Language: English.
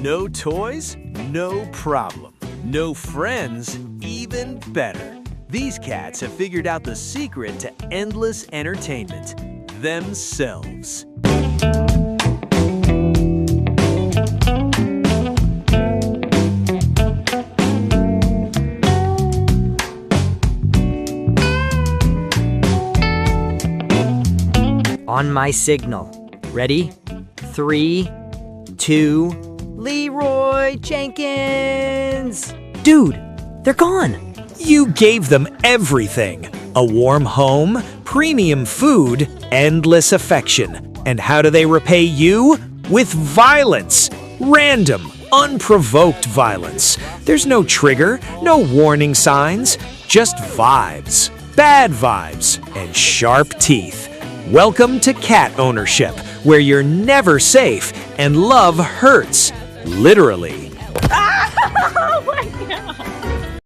No toys? No problem. No friends? Even better. These cats have figured out the secret to endless entertainment: themselves. On my signal. Ready? 3, 2, Leroy Jenkins! Dude, they're gone! You gave them everything. A warm home, premium food, endless affection. And how do they repay you? With violence. Random, unprovoked violence. There's no trigger, no warning signs, just vibes. Bad vibes and sharp teeth. Welcome to cat ownership, where you're never safe and love hurts. Literally.